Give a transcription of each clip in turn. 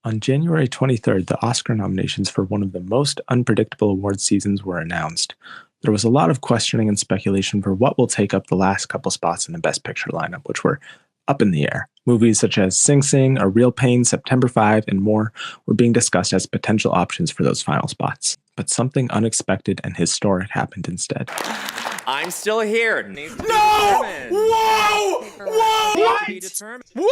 On January 23rd, the Oscar nominations for one of the most unpredictable award seasons were announced. There was a lot of questioning and speculation for what will take up the last couple spots in the Best Picture lineup, which were up in the air. Movies such as Sing Sing, A Real Pain, September 5, and more were being discussed as potential options for those final spots. But something unexpected and historic happened instead. I'm still here. No! Whoa! Whoa! Whoa!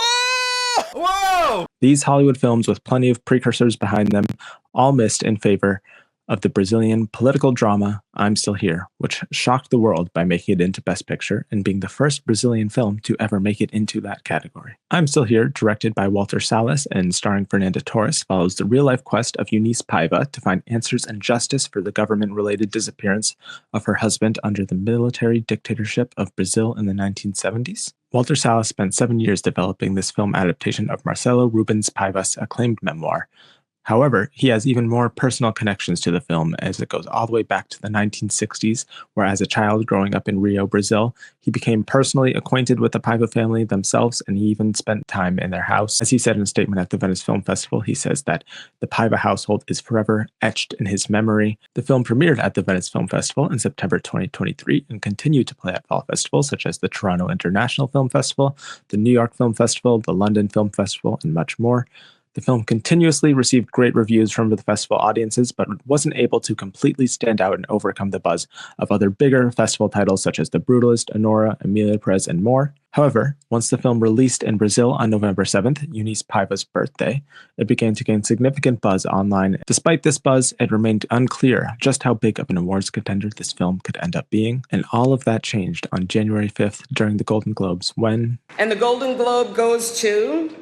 Whoa! These Hollywood films, with plenty of precursors behind them, all missed in favor of the Brazilian political drama I'm Still Here, which shocked the world by making it into Best Picture and being the first Brazilian film to ever make it into that category. I'm Still Here, directed by Walter Salles and starring Fernanda Torres, follows the real-life quest of Eunice Paiva to find answers and justice for the government-related disappearance of her husband under the military dictatorship of Brazil in the 1970s. Walter Salles spent 7 years developing this film adaptation of Marcelo Rubens Paiva's acclaimed memoir. However, he has even more personal connections to the film, as it goes all the way back to the 1960s, where as a child growing up in Rio, Brazil, he became personally acquainted with the Paiva family themselves, and he even spent time in their house. As he said in a statement at the Venice Film Festival, he says that the Paiva household is forever etched in his memory. The film premiered at the Venice Film Festival in September 2023 and continued to play at fall festivals such as the Toronto International Film Festival, the New York Film Festival, the London Film Festival, and much more. The film continuously received great reviews from the festival audiences, but wasn't able to completely stand out and overcome the buzz of other bigger festival titles such as The Brutalist, Anora, Emilia Perez, and more. However, once the film released in Brazil on November 7th, Eunice Paiva's birthday, it began to gain significant buzz online. Despite this buzz, it remained unclear just how big of an awards contender this film could end up being, and all of that changed on January 5th during the Golden Globes when... And the Golden Globe goes to...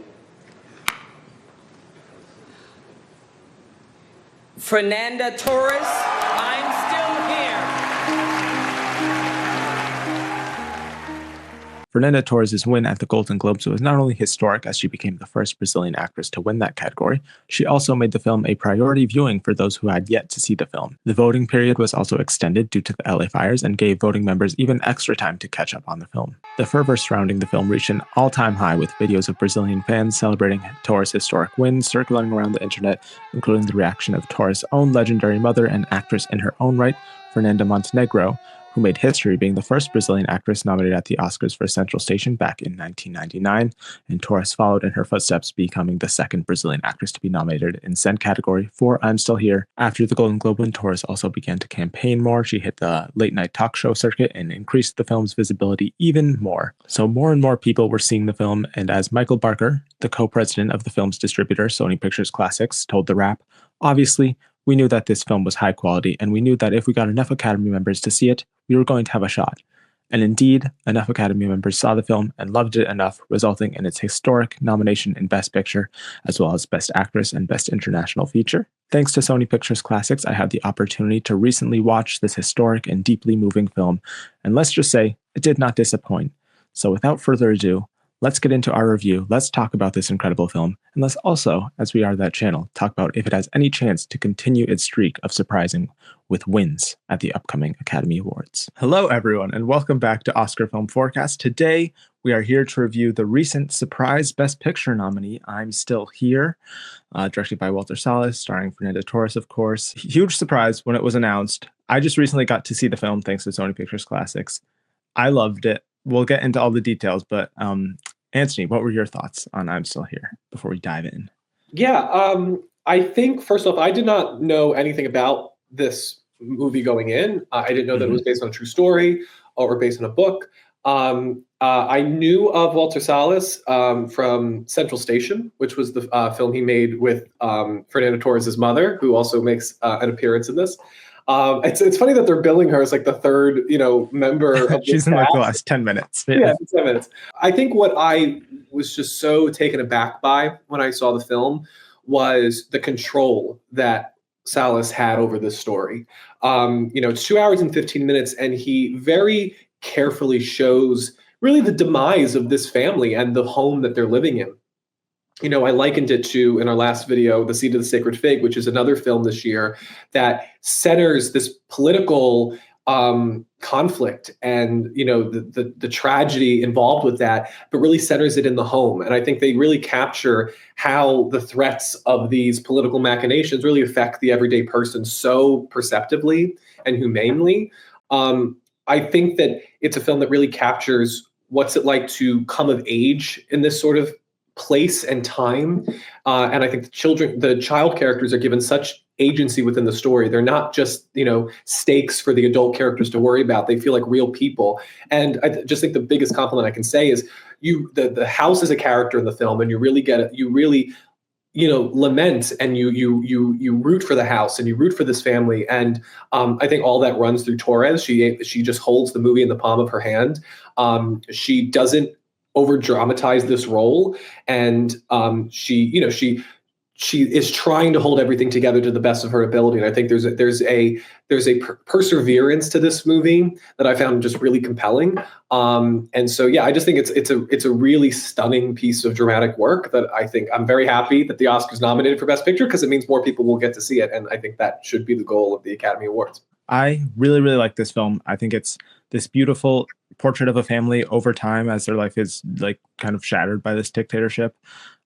Fernanda Torres, I'm Still Here. Fernanda Torres' win at the Golden Globes was not only historic as she became the first Brazilian actress to win that category, she also made the film a priority viewing for those who had yet to see the film. The voting period was also extended due to the LA fires and gave voting members even extra time to catch up on the film. The fervor surrounding the film reached an all-time high, with videos of Brazilian fans celebrating Torres' historic win circulating around the internet, including the reaction of Torres' own legendary mother and actress in her own right, Fernanda Montenegro, who made history being the first Brazilian actress nominated at the Oscars for Central Station back in 1999, and Torres followed in her footsteps, becoming the second Brazilian actress to be nominated in said category for I'm Still Here. After the Golden Globe win, Torres also began to campaign more. She hit the late-night talk show circuit and increased the film's visibility even more. So more and more people were seeing the film, and as Michael Barker, the co-president of the film's distributor, Sony Pictures Classics, told The Wrap, obviously, we knew that this film was high quality, and we knew that if we got enough Academy members to see it, we were going to have a shot. And indeed, enough Academy members saw the film and loved it enough, resulting in its historic nomination in Best Picture, as well as Best Actress and Best International Feature. Thanks to Sony Pictures Classics, I had the opportunity to recently watch this historic and deeply moving film, and let's just say, it did not disappoint. So without further ado, let's get into our review, let's talk about this incredible film, and let's also, as we are that channel, talk about if it has any chance to continue its streak of surprising with wins at the upcoming Academy Awards. Hello everyone, and welcome back to Oscar Film Forecast. Today, we are here to review the recent surprise Best Picture nominee, I'm Still Here, directed by Walter Salles, starring Fernanda Torres, of course. Huge surprise when it was announced. I just recently got to see the film thanks to Sony Pictures Classics. I loved it. We'll get into all the details, but Anthony, what were your thoughts on I'm Still Here before we dive in? Yeah, I think, first off, I did not know anything about this movie going in. I didn't know that it was based on a true story or based on a book. I knew of Walter Salles from Central Station, which was the film he made with Fernanda Torres' mother, who also makes an appearance in this. It's funny that they're billing her as like the third, member of She's in like the last 10 minutes. Yeah, 10 minutes. I think what I was just so taken aback by when I saw the film was the control that Salles had over this story. It's 2 hours and 15 minutes, and he very carefully shows really the demise of this family and the home that they're living in. I likened it to, in our last video, The Seed of the Sacred Fig, which is another film this year that centers this political conflict and the tragedy involved with that, but really centers it in the home. And I think they really capture how the threats of these political machinations really affect the everyday person so perceptively and humanely. I think that it's a film that really captures what's it like to come of age in this sort of place and time. And I think the child characters are given such agency within the story. They're not just, stakes for the adult characters to worry about. They feel like real people. And I just think the biggest compliment I can say is the house is a character in the film, and you really lament, and you root for the house, and you root for this family. And I think all that runs through Torres. She just holds the movie in the palm of her hand. She doesn't over dramatize this role, and she is trying to hold everything together to the best of her ability. And I think there's a perseverance to this movie that I found just really compelling. And so, yeah, I just think it's a really stunning piece of dramatic work that I think I'm very happy that the Oscar's nominated for Best Picture, because it means more people will get to see it. And I think that should be the goal of the Academy Awards. I really, really like this film. I think it's this beautiful portrait of a family over time as their life is like kind of shattered by this dictatorship.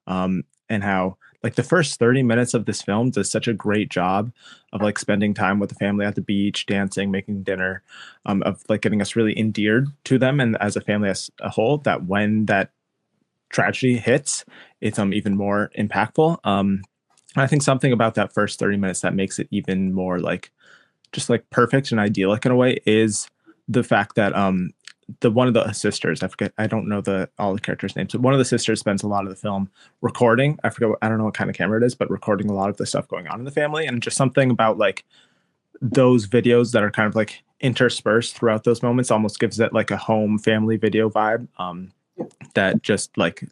And how like the first 30 minutes of this film does such a great job of like spending time with the family at the beach, dancing, making dinner, of like getting us really endeared to them and as a family as a whole, that when that tragedy hits, it's even more impactful. I think something about that first 30 minutes that makes it even more like just like perfect and idyllic in a way is the fact that one of the sisters, I don't know all the characters' names, but one of the sisters spends a lot of the film recording. I don't know what kind of camera it is, but recording a lot of the stuff going on in the family. And just something about like those videos that are kind of like interspersed throughout those moments almost gives it like a home family video vibe. That just like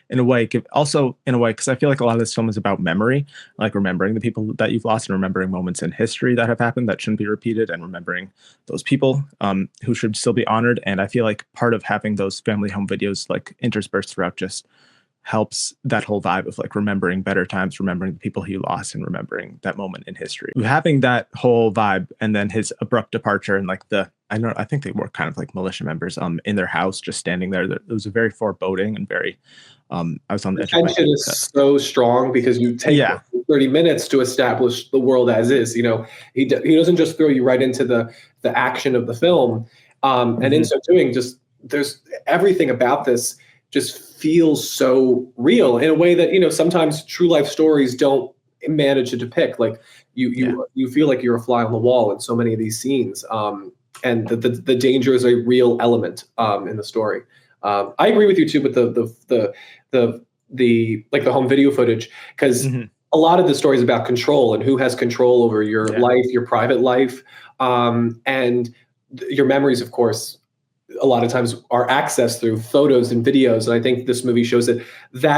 in a way, because I feel like a lot of this film is about memory, like remembering the people that you've lost and remembering moments in history that have happened that shouldn't be repeated, and remembering those people who should still be honored. And I feel like part of having those family home videos like interspersed throughout just helps that whole vibe of like remembering better times, remembering the people he lost, and remembering that moment in history. Having that whole vibe, and then his abrupt departure, and like I think they were kind of like militia members in their house, just standing there. It was a very foreboding and very. I was on the edge of my tension seat. is so strong because you take 30 minutes to establish the world as is. He doesn't just throw you right into the action of the film, and in so doing, just there's everything about this just feels so real in a way that sometimes true life stories don't manage to depict. Like you feel like you're a fly on the wall in so many of these scenes, and the danger is a real element in the story. I agree with you too with the home video footage, because a lot of the story is about control and who has control over your life, your private life, and your memories, of course, a lot of times are accessed through photos and videos. And I think this movie shows that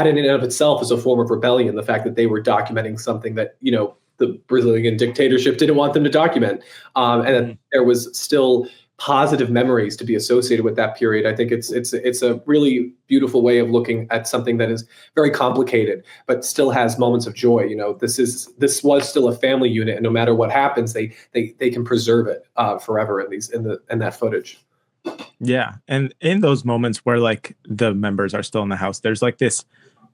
in and of itself is a form of rebellion. The fact that they were documenting something that, the Brazilian dictatorship didn't want them to document. And that there was still positive memories to be associated with that period. I think it's a really beautiful way of looking at something that is very complicated, but still has moments of joy. This was still a family unit, and no matter what happens, they can preserve it forever in that footage. Yeah. And in those moments where like the members are still in the house, there's like this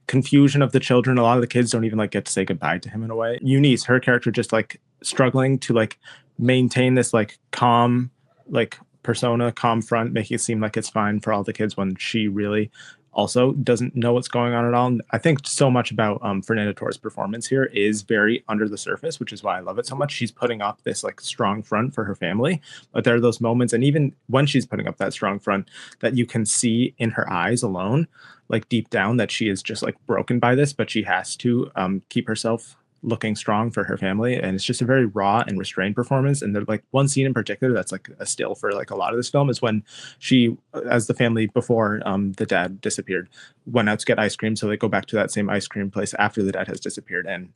confusion of the children. A lot of the kids don't even like get to say goodbye to him in a way. Eunice, her character, just like struggling to like maintain this like calm like persona, calm front, making it seem like it's fine for all the kids when she really also doesn't know what's going on at all. And I think so much about Fernanda Torres' performance here is very under the surface, which is why I love it so much. She's putting up this like strong front for her family, but there are those moments, and even when she's putting up that strong front, that you can see in her eyes alone, like deep down, that she is just like broken by this, but she has to keep herself looking strong for her family. And it's just a very raw and restrained performance. And there's like one scene in particular that's like a still for like a lot of this film is when she, as the family before the dad disappeared, went out to get ice cream. So they go back to that same ice cream place after the dad has disappeared, and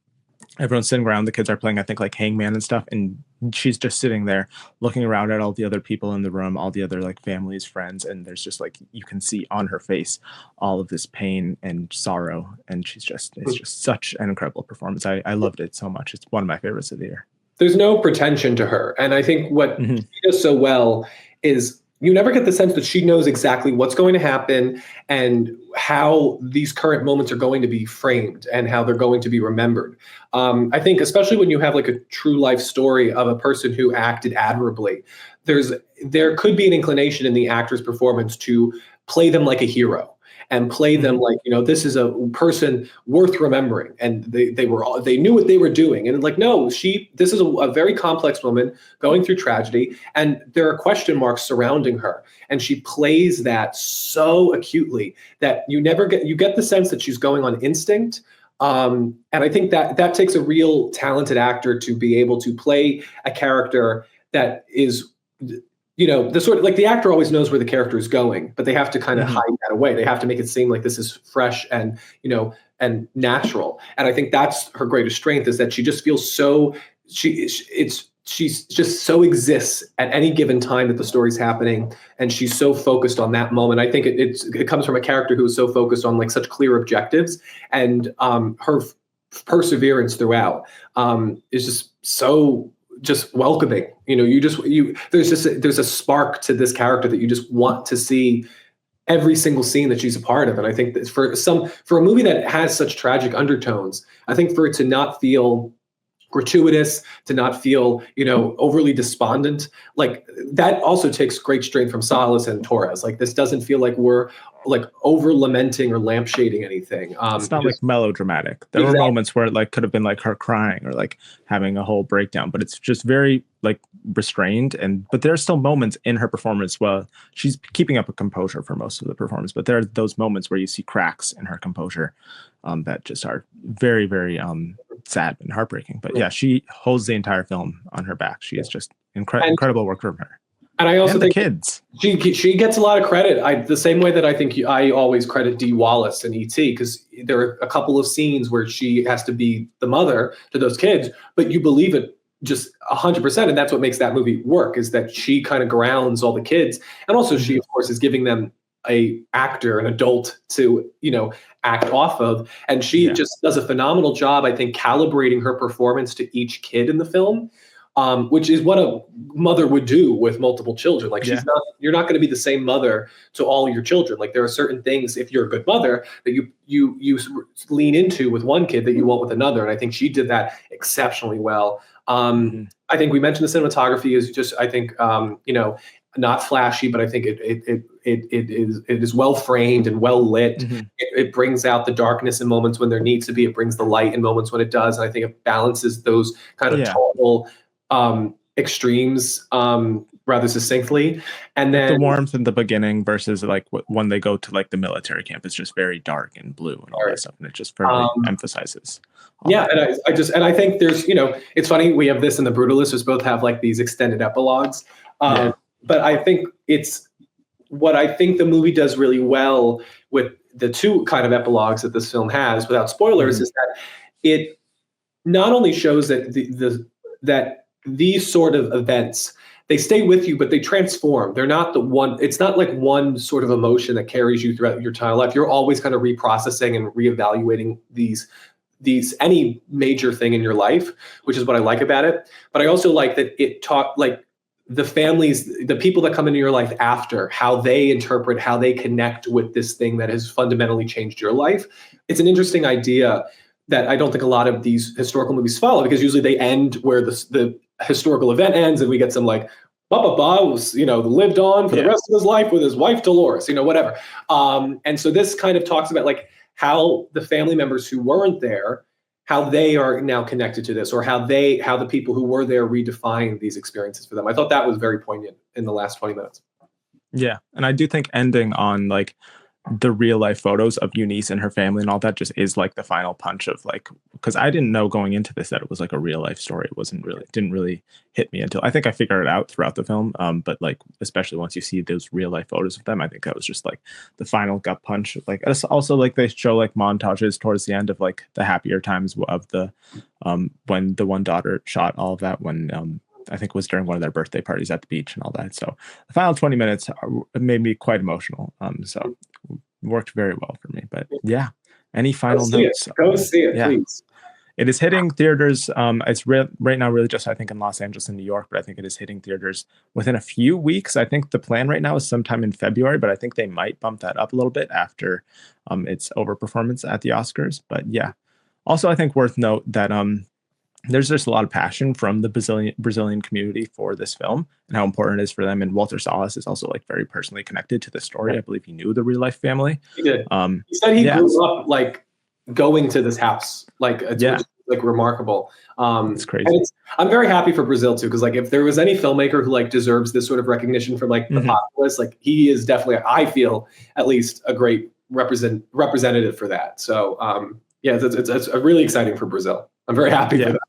everyone's sitting around. The kids are playing, I think, like hangman and stuff, and she's just sitting there looking around at all the other people in the room, all the other like families, friends, and there's just like you can see on her face all of this pain and sorrow, and it's just such an incredible performance. I loved it so much. It's one of my favorites of the year. there's no pretension to her. And I think what she does so well is you never get the sense that she knows exactly what's going to happen and how these current moments are going to be framed and how they're going to be remembered. I think especially when you have like a true life story of a person who acted admirably, there could be an inclination in the actor's performance to play them like a hero and play them like, this is a person worth remembering. And they knew what they were doing. And like, no, this is a very complex woman going through tragedy, and there are question marks surrounding her. And she plays that so acutely that you get the sense that she's going on instinct. And I think that takes a real talented actor to be able to play a character that is, the sort of like the actor always knows where the character is going, but they have to kind of hide that away. They have to make it seem like this is fresh and, and natural. And I think that's her greatest strength, is that she just feels she's just so exists at any given time that the story's happening. And she's so focused on that moment. I think it comes from a character who is so focused on like such clear objectives, and her perseverance throughout is just so welcoming. There's a spark to this character that you just want to see every single scene that she's a part of. And I think that for a movie that has such tragic undertones, I think for it to not feel gratuitous, to not feel, overly despondent, like that also takes great strength from Salles and Torres. Like this doesn't feel like we're like over lamenting or lampshading anything. It's not like melodramatic. There were moments where it like could have been like her crying or like having a whole breakdown, but it's just very like restrained. But there are still moments in her performance where she's keeping up a composure for most of the performance, but there are those moments where you see cracks in her composure that just are very, very sad and heartbreaking. But yeah, she holds the entire film on her back. She is just incredible work from her. And I also think the kids. She gets a lot of credit. The same way that I think I always credit Dee Wallace in E.T., because there are a couple of scenes where she has to be the mother to those kids, but you believe it just 100%. And that's what makes that movie work, is that she kind of grounds all the kids. And also she, of course, is giving them an adult to, act off of. And she just does a phenomenal job, I think, calibrating her performance to each kid in the film. Which is what a mother would do with multiple children. Like you're not going to be the same mother to all your children. Like there are certain things, if you're a good mother, that you lean into with one kid that you won't with another. And I think she did that exceptionally well. I think we mentioned the cinematography is just, I think, not flashy, but I think it is well framed and well lit. It brings out the darkness in moments when there needs to be. It brings the light in moments when it does. And I think it balances those kind of total extremes rather succinctly. And then the warmth in the beginning versus like when they go to like the military camp, it's just very dark and blue and all that stuff, and it just further emphasizes and I think there's it's funny, we have this and the Brutalists both have like these extended epilogues, but I think it's what I think the movie does really well with the two kind of epilogues that this film has, without spoilers, is that it not only shows that that these sort of events, they stay with you, but they transform. They're not it's not like one sort of emotion that carries you throughout your entire life. You're always kind of reprocessing and reevaluating any major thing in your life, which is what I like about it. But I also like that it like the families, the people that come into your life after, how they interpret, how they connect with this thing that has fundamentally changed your life. It's an interesting idea that I don't think a lot of these historical movies follow, because usually they end where the historical event ends and we get some like, was, lived on for the rest of his life with his wife, Dolores, whatever. And so this kind of talks about like how the family members who weren't there, how they are now connected to this, or how the people who were there redefine these experiences for them. I thought that was very poignant in the last 20 minutes. Yeah. And I do think ending on like the real life photos of Eunice and her family and all that just is like the final punch of like, because I didn't know going into this that it was like a real life story. It didn't really hit me until I think I figured it out throughout the film. But like, especially once you see those real life photos of them, I think that was just like the final gut punch. Like it's also like they show like montages towards the end of like the happier times of the when the one daughter shot all of that, when I think it was during one of their birthday parties at the beach and all that. So the final 20 minutes made me quite emotional. So it worked very well for me. But yeah, any final notes? Go see it, please. It is hitting theaters. It's right now really just, I think, in Los Angeles and New York, but I think it is hitting theaters within a few weeks. I think the plan right now is sometime in February, but I think they might bump that up a little bit after its overperformance at the Oscars. But yeah, also I think worth note that there's just a lot of passion from the Brazilian community for this film and how important it is for them. And Walter Salles is also like very personally connected to the story. I believe he knew the real life family. He did. He said he grew up like going to this house. Like it's like remarkable. It's crazy. I'm very happy for Brazil too, because like if there was any filmmaker who like deserves this sort of recognition from like the populace, like he is definitely, I feel at least, a great representative for that. So yeah, it's really exciting for Brazil. I'm very happy for that.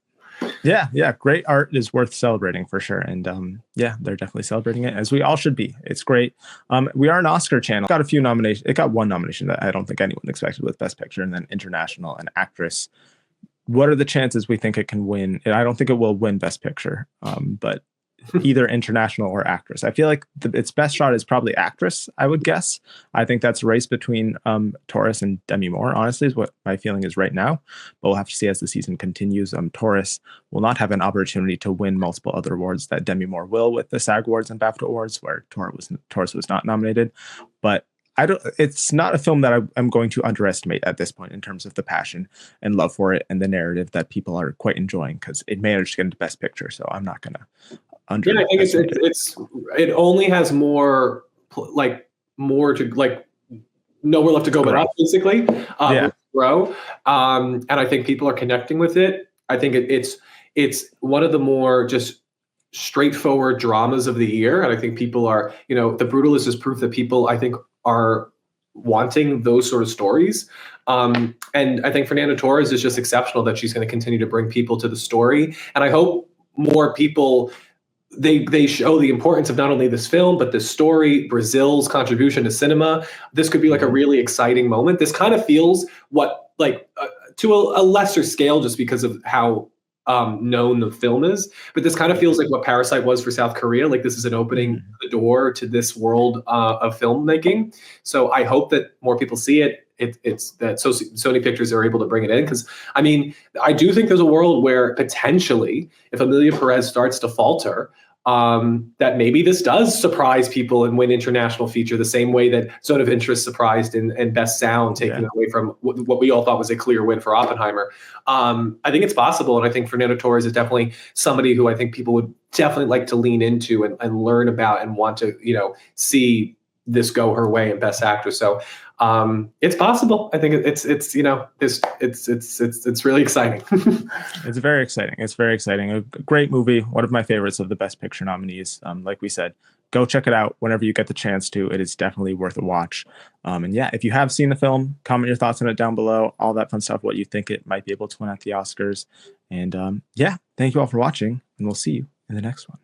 Yeah, great art is worth celebrating for sure, and yeah, they're definitely celebrating it, as we all should be. It's great. We are an Oscar channel. Got a few nominations. It got one nomination that I don't think anyone expected, with Best Picture, and then International and Actress. What are the chances we think it can win? I don't think it will win Best Picture, but either International or Actress. I feel like its best shot is probably Actress, I would guess. I think that's a race between Torres and Demi Moore, honestly, is what my feeling is right now. But we'll have to see as the season continues. Torres will not have an opportunity to win multiple other awards that Demi Moore will, with the SAG Awards and BAFTA Awards, where Torres was not nominated. But it's not a film that I'm going to underestimate at this point in terms of the passion and love for it and the narrative that people are quite enjoying, because it managed to get into Best Picture. So I'm not going to I think it only has more to like nowhere left to go but up, basically. Grow. And I think people are connecting with it. I think it's one of the more just straightforward dramas of the year, and I think people are, The Brutalist is proof that people, I think, are wanting those sort of stories. And I think Fernanda Torres is just exceptional, that she's going to continue to bring people to the story. And I hope more people, they show the importance of not only this film, but this story, Brazil's contribution to cinema. This could be like a really exciting moment. This kind of feels to a lesser scale, just because of how known the film is, but this kind of feels like what Parasite was for South Korea. Like, this is an opening the door to this world of filmmaking. So I hope that more people see it. It's that Sony Pictures are able to bring it in, because I mean, I do think there's a world where potentially, if Amelia Perez starts to falter, that maybe this does surprise people and win international feature, the same way that Zone of Interest surprised in Best Sound, taking away from what we all thought was a clear win for Oppenheimer. I think it's possible, and I think Fernanda Torres is definitely somebody who I think people would definitely like to lean into and learn about, and want to see this go her way in Best Actress. So it's possible. I think it's really exciting. It's very exciting. It's very exciting. A great movie. One of my favorites of the Best Picture nominees. Like we said, go check it out whenever you get the chance to. It is definitely worth a watch. And yeah, if you have seen the film, comment your thoughts on it down below. All that fun stuff. What you think it might be able to win at the Oscars. And yeah, thank you all for watching, and we'll see you in the next one.